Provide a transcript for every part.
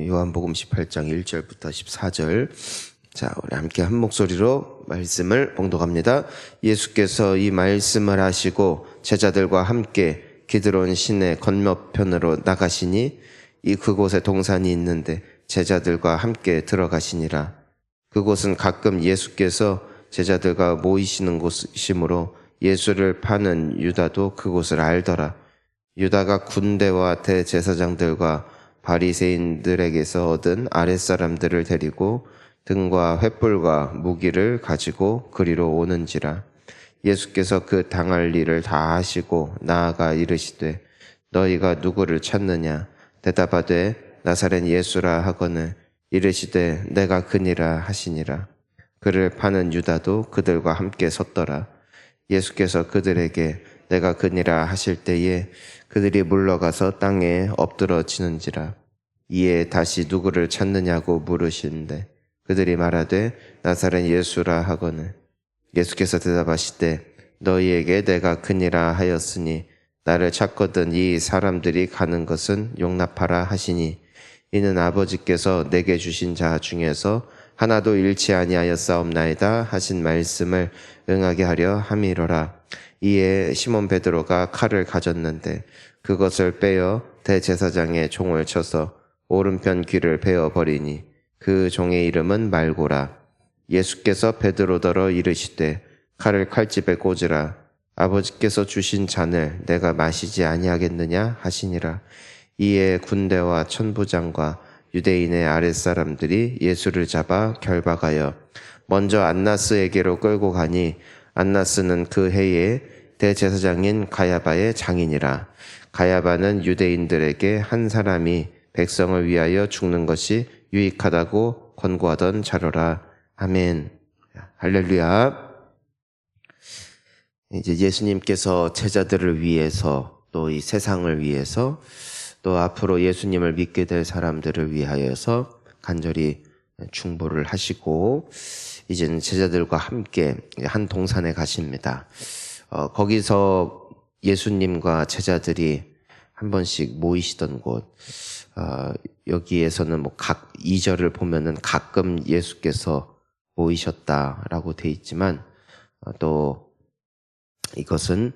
요한복음 18장 1절부터 14절. 자, 우리 함께 한 목소리로 말씀을 봉독합니다. 예수께서 이 말씀을 하시고 제자들과 함께 기드론 시내 건너편으로 나가시니 이 그곳에 동산이 있는데 제자들과 함께 들어가시니라. 그곳은 가끔 예수께서 제자들과 모이시는 곳이므로 예수를 파는 유다도 그곳을 알더라. 유다가 군대와 대제사장들과 바리새인들에게서 얻은 아랫사람들을 데리고 등과 횃불과 무기를 가지고 그리로 오는지라. 예수께서 그 당할 일을 다 하시고 나아가 이르시되 너희가 누구를 찾느냐? 대답하되 나사렛 예수라 하거늘 이르시되 내가 그니라 하시니라. 그를 파는 유다도 그들과 함께 섰더라. 예수께서 그들에게 내가 그니라 하실 때에 그들이 물러가서 땅에 엎드러지는지라. 이에 다시 누구를 찾느냐고 물으시는데 그들이 말하되 나사렛 예수라 하거늘 예수께서 대답하시되 너희에게 내가 그니라 하였으니 나를 찾거든 이 사람들이 가는 것은 용납하라 하시니 이는 아버지께서 내게 주신 자 중에서 하나도 잃지 아니하였사옵나이다 하신 말씀을 응하게 하려 함이로라. 이에 시몬 베드로가 칼을 가졌는데 그것을 빼어 대제사장의 종을 쳐서 오른편 귀를 베어버리니 그 종의 이름은 말고라. 예수께서 베드로더러 이르시되 칼을 칼집에 꽂으라. 아버지께서 주신 잔을 내가 마시지 아니하겠느냐 하시니라. 이에 군대와 천부장과 유대인의 아랫사람들이 예수를 잡아 결박하여 먼저 안나스에게로 끌고 가니 안나스는 그 해에 대제사장인 가야바의 장인이라. 가야바는 유대인들에게 한 사람이 백성을 위하여 죽는 것이 유익하다고 권고하던 자로라. 아멘. 할렐루야. 이제 예수님께서 제자들을 위해서 또 이 세상을 위해서 또 앞으로 예수님을 믿게 될 사람들을 위하여서 간절히 중보를 하시고 이제는 제자들과 함께 한 동산에 가십니다. 거기서 예수님과 제자들이 한 번씩 모이시던 곳, 여기에서는 뭐 각 2절을 보면은 가끔 예수께서 모이셨다라고 돼 있지만 또 이것은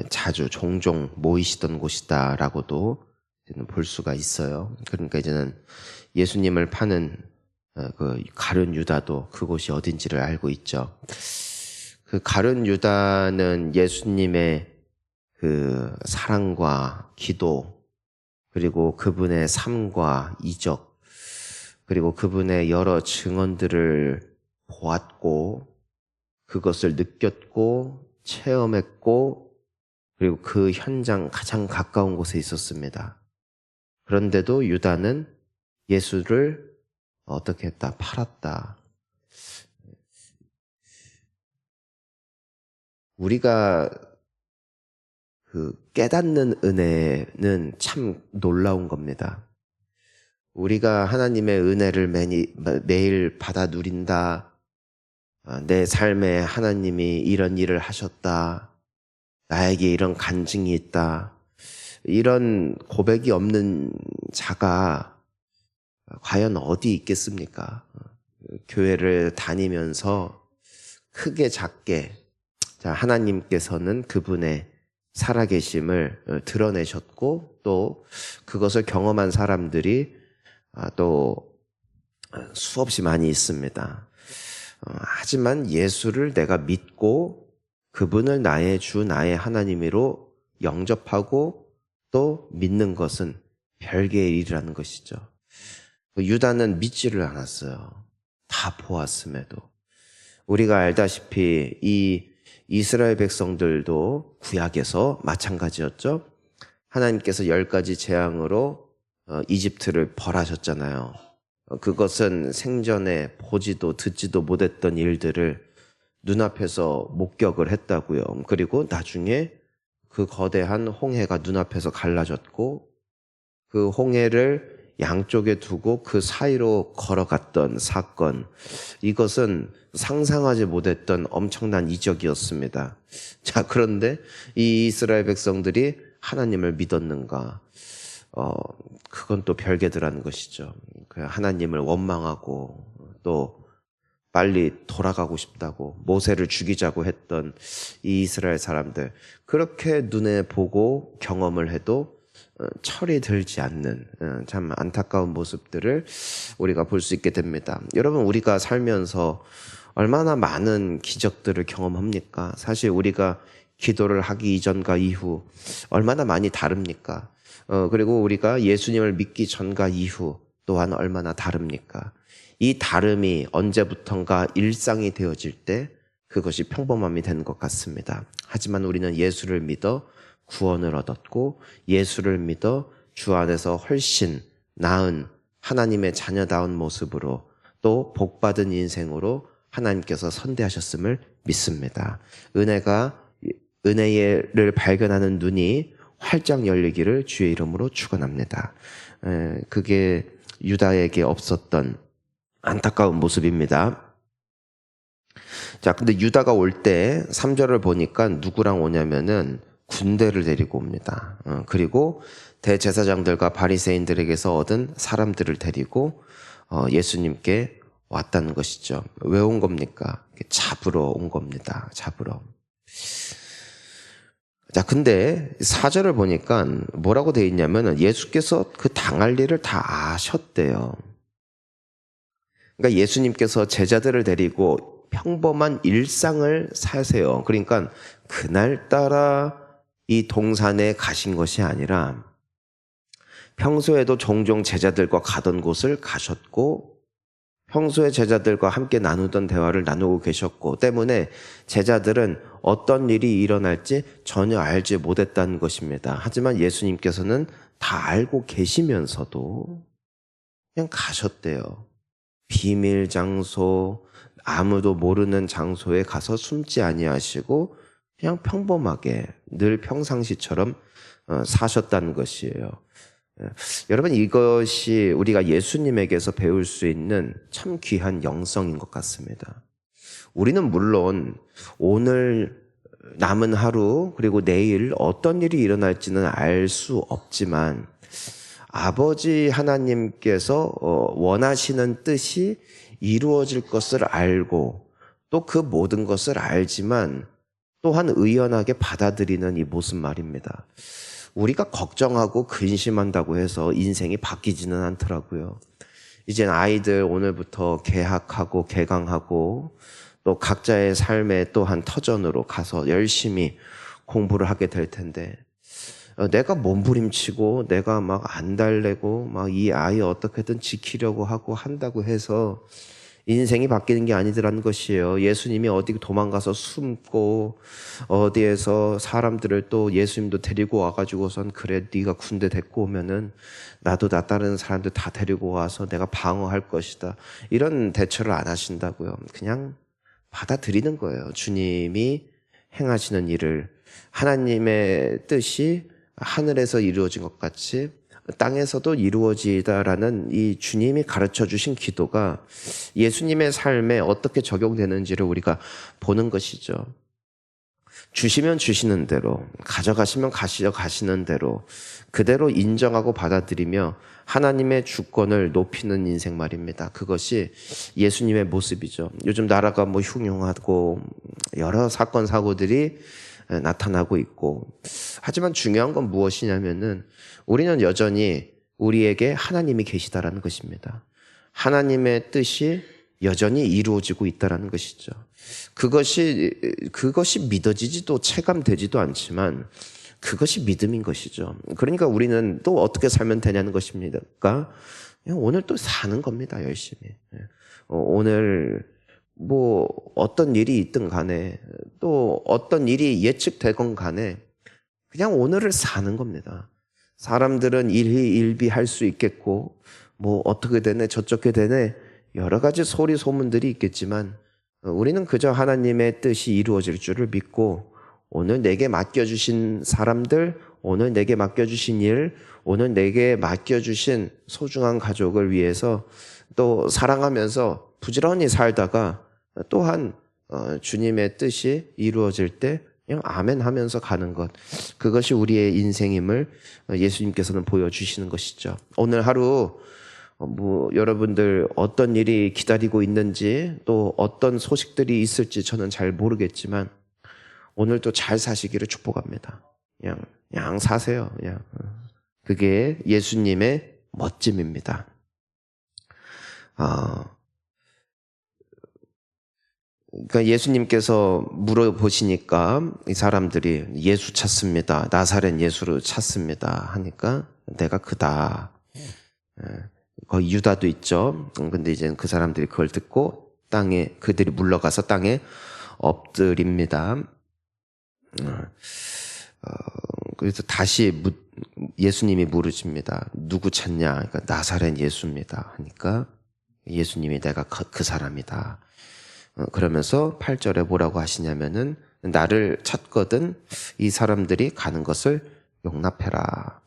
자주 종종 모이시던 곳이다라고도 볼 수가 있어요. 그러니까 이제는 예수님을 파는 그 가룟 유다도 그곳이 어딘지를 알고 있죠. 그 가룟 유다는 예수님의 그 사랑과 기도 그리고 그분의 삶과 이적 그리고 그분의 여러 증언들을 보았고 그것을 느꼈고 체험했고 그리고 그 현장 가장 가까운 곳에 있었습니다. 그런데도 유다는 예수를 어떻게 했다? 팔았다. 우리가 그 깨닫는 은혜는 참 놀라운 겁니다. 우리가 하나님의 은혜를 매일 받아 누린다. 내 삶에 하나님이 이런 일을 하셨다. 나에게 이런 간증이 있다. 이런 고백이 없는 자가 과연 어디 있겠습니까? 교회를 다니면서 크게 작게 하나님께서는 그분의 살아계심을 드러내셨고 또 그것을 경험한 사람들이 또 수없이 많이 있습니다. 하지만 예수를 내가 믿고 그분을 나의 주 나의 하나님으로 영접하고 또 믿는 것은 별개의 일이라는 것이죠. 유다는 믿지를 않았어요. 다 보았음에도. 우리가 알다시피 이 이스라엘 백성들도 구약에서 마찬가지였죠. 하나님께서 10가지 재앙으로 이집트를 벌하셨잖아요. 그것은 생전에 보지도 듣지도 못했던 일들을 눈앞에서 목격을 했다고요. 그리고 나중에 그 거대한 홍해가 눈앞에서 갈라졌고 그 홍해를 양쪽에 두고 그 사이로 걸어갔던 사건, 이것은 상상하지 못했던 엄청난 이적이었습니다. 자, 그런데 이 이스라엘 백성들이 하나님을 믿었는가? 어, 그건 또 별개더라는 것이죠. 하나님을 원망하고 또 빨리 돌아가고 싶다고 모세를 죽이자고 했던 이 이스라엘 사람들, 그렇게 눈에 보고 경험을 해도 철이 들지 않는 참 안타까운 모습들을 우리가 볼 수 있게 됩니다. 여러분, 우리가 살면서 얼마나 많은 기적들을 경험합니까? 사실 우리가 기도를 하기 이전과 이후 얼마나 많이 다릅니까? 그리고 우리가 예수님을 믿기 전과 이후 또한 얼마나 다릅니까? 이 다름이 언제부턴가 일상이 되어질 때 그것이 평범함이 되는 것 같습니다. 하지만 우리는 예수를 믿어 구원을 얻었고, 예수를 믿어 주 안에서 훨씬 나은 하나님의 자녀다운 모습으로 또 복받은 인생으로 하나님께서 선대하셨음을 믿습니다. 은혜를 발견하는 눈이 활짝 열리기를 주의 이름으로 축원합니다. 그게 유다에게 없었던 안타까운 모습입니다. 자, 근데 유다가 올 때 3절을 보니까 누구랑 오냐면은 군대를 데리고 옵니다. 그리고 대제사장들과 바리새인들에게서 얻은 사람들을 데리고 예수님께 왔다는 것이죠. 왜 온 겁니까? 잡으러 온 겁니다. 잡으러. 자, 근데 4절을 보니까 뭐라고 되어 있냐면은 예수께서 그 당할 일을 다 아셨대요. 그러니까 예수님께서 제자들을 데리고 평범한 일상을 사세요. 그러니까 그날따라 이 동산에 가신 것이 아니라 평소에도 종종 제자들과 가던 곳을 가셨고, 평소에 제자들과 함께 나누던 대화를 나누고 계셨고 때문에 제자들은 어떤 일이 일어날지 전혀 알지 못했다는 것입니다. 하지만 예수님께서는 다 알고 계시면서도 그냥 가셨대요. 비밀 장소, 아무도 모르는 장소에 가서 숨지 아니하시고 그냥 평범하게 늘 평상시처럼 사셨다는 것이에요. 여러분, 이것이 우리가 예수님에게서 배울 수 있는 참 귀한 영성인 것 같습니다. 우리는 물론 오늘 남은 하루 그리고 내일 어떤 일이 일어날지는 알 수 없지만 아버지 하나님께서 원하시는 뜻이 이루어질 것을 알고 또 그 모든 것을 알지만 또한 의연하게 받아들이는 이 모습 말입니다. 우리가 걱정하고 근심한다고 해서 인생이 바뀌지는 않더라고요. 이젠 아이들 오늘부터 개학하고 개강하고 또 각자의 삶의 또한 터전으로 가서 열심히 공부를 하게 될 텐데, 내가 몸부림치고 내가 막 안달내고 막 이 아이 어떻게든 지키려고 하고 한다고 해서 인생이 바뀌는 게 아니더라는 것이에요. 예수님이 어디 도망가서 숨고 어디에서 사람들을 또 예수님도 데리고 와가지고선 그래 네가 군대 데리고 오면은 나도 나 따르는 사람들 다 데리고 와서 내가 방어할 것이다, 이런 대처를 안 하신다고요. 그냥 받아들이는 거예요. 주님이 행하시는 일을, 하나님의 뜻이 하늘에서 이루어진 것 같이 땅에서도 이루어지다라는 이 주님이 가르쳐 주신 기도가 예수님의 삶에 어떻게 적용되는지를 우리가 보는 것이죠. 주시면 주시는 대로, 가져가시면 가시는 대로 그대로 인정하고 받아들이며 하나님의 주권을 높이는 인생 말입니다. 그것이 예수님의 모습이죠. 요즘 나라가 흉흉하고 여러 사건 사고들이 나타나고 있고, 하지만 중요한 건 무엇이냐면은 우리는 여전히 우리에게 하나님이 계시다라는 것입니다. 하나님의 뜻이 여전히 이루어지고 있다라는 것이죠. 그것이 믿어지지도 체감되지도 않지만 그것이 믿음인 것이죠. 그러니까 우리는 또 어떻게 살면 되냐는 것입니다. 오늘 또 사는 겁니다. 열심히. 오늘 어떤 일이 있든 간에 또 어떤 일이 예측되건 간에 그냥 오늘을 사는 겁니다. 사람들은 일희일비할 수 있겠고 어떻게 되네 저렇게 되네 여러 가지 소리 소문들이 있겠지만 우리는 그저 하나님의 뜻이 이루어질 줄을 믿고 오늘 내게 맡겨주신 사람들, 오늘 내게 맡겨주신 일, 오늘 내게 맡겨주신 소중한 가족을 위해서 또 사랑하면서 부지런히 살다가 또한 주님의 뜻이 이루어질 때 그냥 아멘 하면서 가는 것. 그것이 우리의 인생임을 예수님께서는 보여주시는 것이죠. 오늘 하루 여러분들 어떤 일이 기다리고 있는지 또 어떤 소식들이 있을지 저는 잘 모르겠지만 오늘도 잘 사시기를 축복합니다. 그냥 사세요. 그냥. 그게 예수님의 멋짐입니다. 그러니까 예수님께서 물어보시니까 이 사람들이 예수 찾습니다. 나사렛 예수를 찾습니다. 하니까 내가 그다. 거기 유다도 있죠. 근데 이제 그 사람들이 그걸 듣고 그들이 물러가서 땅에 엎드립니다. 그래서 다시 예수님이 물으십니다. 누구 찾냐? 그러니까 나사렛 예수입니다. 하니까 예수님이 내가 그 사람이다. 그러면서 8절에 뭐라고 하시냐면은 나를 찾거든 이 사람들이 가는 것을 용납해라.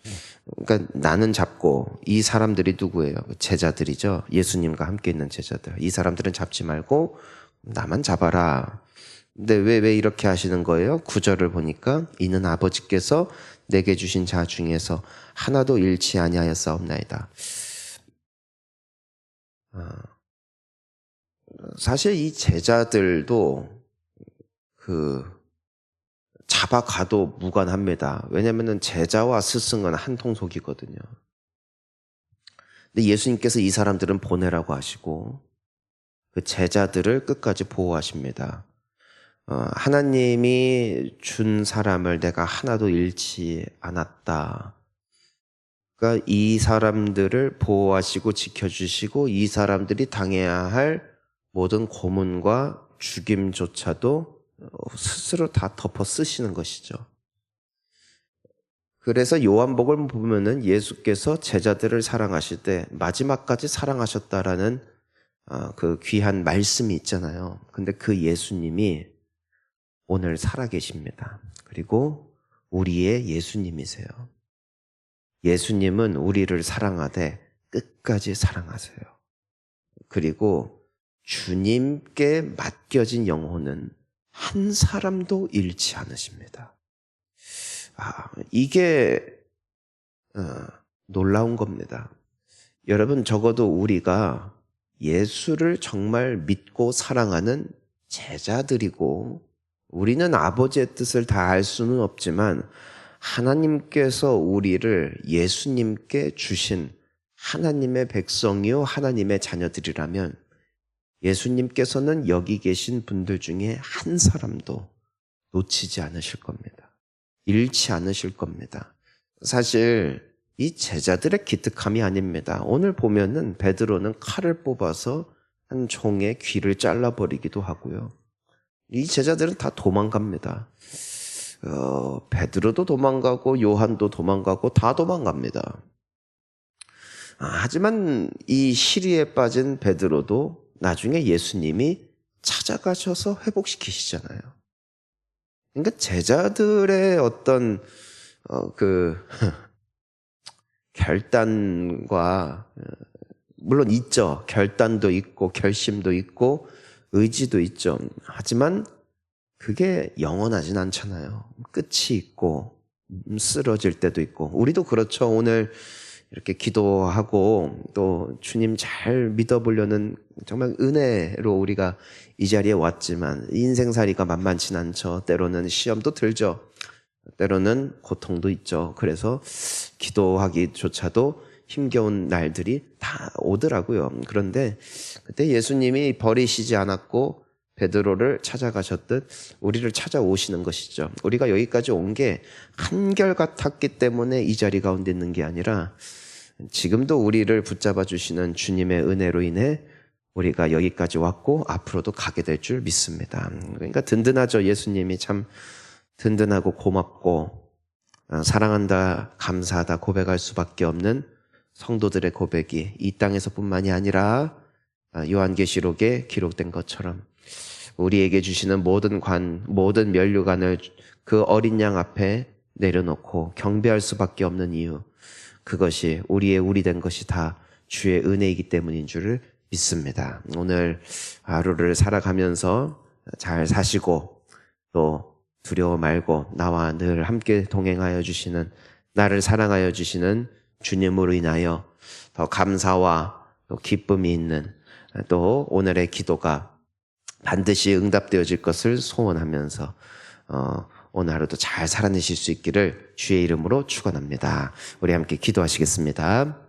그러니까 나는 잡고 이 사람들이 누구예요? 제자들이죠. 예수님과 함께 있는 제자들. 이 사람들은 잡지 말고 나만 잡아라. 근데 왜 이렇게 하시는 거예요? 9절을 보니까 이는 아버지께서 내게 주신 자 중에서 하나도 잃지 아니하였사옵나이다. 사실 이 제자들도 잡아가도 무관합니다. 왜냐면은 제자와 스승은 한 통속이거든요. 근데 예수님께서 이 사람들은 보내라고 하시고 그 제자들을 끝까지 보호하십니다. 하나님이 준 사람을 내가 하나도 잃지 않았다. 그러니까 이 사람들을 보호하시고 지켜주시고 이 사람들이 당해야 할 모든 고문과 죽임조차도 스스로 다 덮어 쓰시는 것이죠. 그래서 요한복음 보면은 예수께서 제자들을 사랑하실 때 마지막까지 사랑하셨다라는 그 귀한 말씀이 있잖아요. 근데 그 예수님이 오늘 살아계십니다. 그리고 우리의 예수님이세요. 예수님은 우리를 사랑하되 끝까지 사랑하세요. 그리고 주님께 맡겨진 영혼은 한 사람도 잃지 않으십니다. 이게 놀라운 겁니다. 여러분, 적어도 우리가 예수를 정말 믿고 사랑하는 제자들이고 우리는 아버지의 뜻을 다 알 수는 없지만 하나님께서 우리를 예수님께 주신 하나님의 백성이요 하나님의 자녀들이라면 예수님께서는 여기 계신 분들 중에 한 사람도 놓치지 않으실 겁니다. 잃지 않으실 겁니다. 사실 이 제자들의 기특함이 아닙니다. 오늘 보면은 베드로는 칼을 뽑아서 한 종의 귀를 잘라버리기도 하고요. 이 제자들은 다 도망갑니다. 베드로도 도망가고 요한도 도망가고 다 도망갑니다. 하지만 이 시리에 빠진 베드로도 나중에 예수님이 찾아가셔서 회복시키시잖아요. 그러니까 제자들의 어떤 결단과 물론 있죠. 결단도 있고 결심도 있고 의지도 있죠. 하지만 그게 영원하진 않잖아요. 끝이 있고 쓰러질 때도 있고 우리도 그렇죠. 오늘 이렇게 기도하고 또 주님 잘 믿어보려는 정말 은혜로 우리가 이 자리에 왔지만 인생살이가 만만치 않죠. 때로는 시험도 들죠. 때로는 고통도 있죠. 그래서 기도하기조차도 힘겨운 날들이 다 오더라고요. 그런데 그때 예수님이 버리시지 않았고 베드로를 찾아가셨듯 우리를 찾아오시는 것이죠. 우리가 여기까지 온 게 한결같았기 때문에 이 자리 가운데 있는 게 아니라 지금도 우리를 붙잡아 주시는 주님의 은혜로 인해 우리가 여기까지 왔고 앞으로도 가게 될 줄 믿습니다. 그러니까 든든하죠. 예수님이 참 든든하고 고맙고 사랑한다, 감사하다 고백할 수밖에 없는 성도들의 고백이 이 땅에서뿐만이 아니라 요한계시록에 기록된 것처럼 우리에게 주시는 모든 면류관을 그 어린 양 앞에 내려놓고 경배할 수밖에 없는 이유, 그것이 우리 된 것이 다 주의 은혜이기 때문인 줄을 믿습니다. 오늘 하루를 살아가면서 잘 사시고 또 두려워 말고 나와 늘 함께 동행하여 주시는, 나를 사랑하여 주시는 주님으로 인하여 더 감사와 또 기쁨이 있는 또 오늘의 기도가 반드시 응답되어질 것을 소원하면서 오늘 하루도 잘 살아내실 수 있기를 주의 이름으로 축원합니다. 우리 함께 기도하시겠습니다.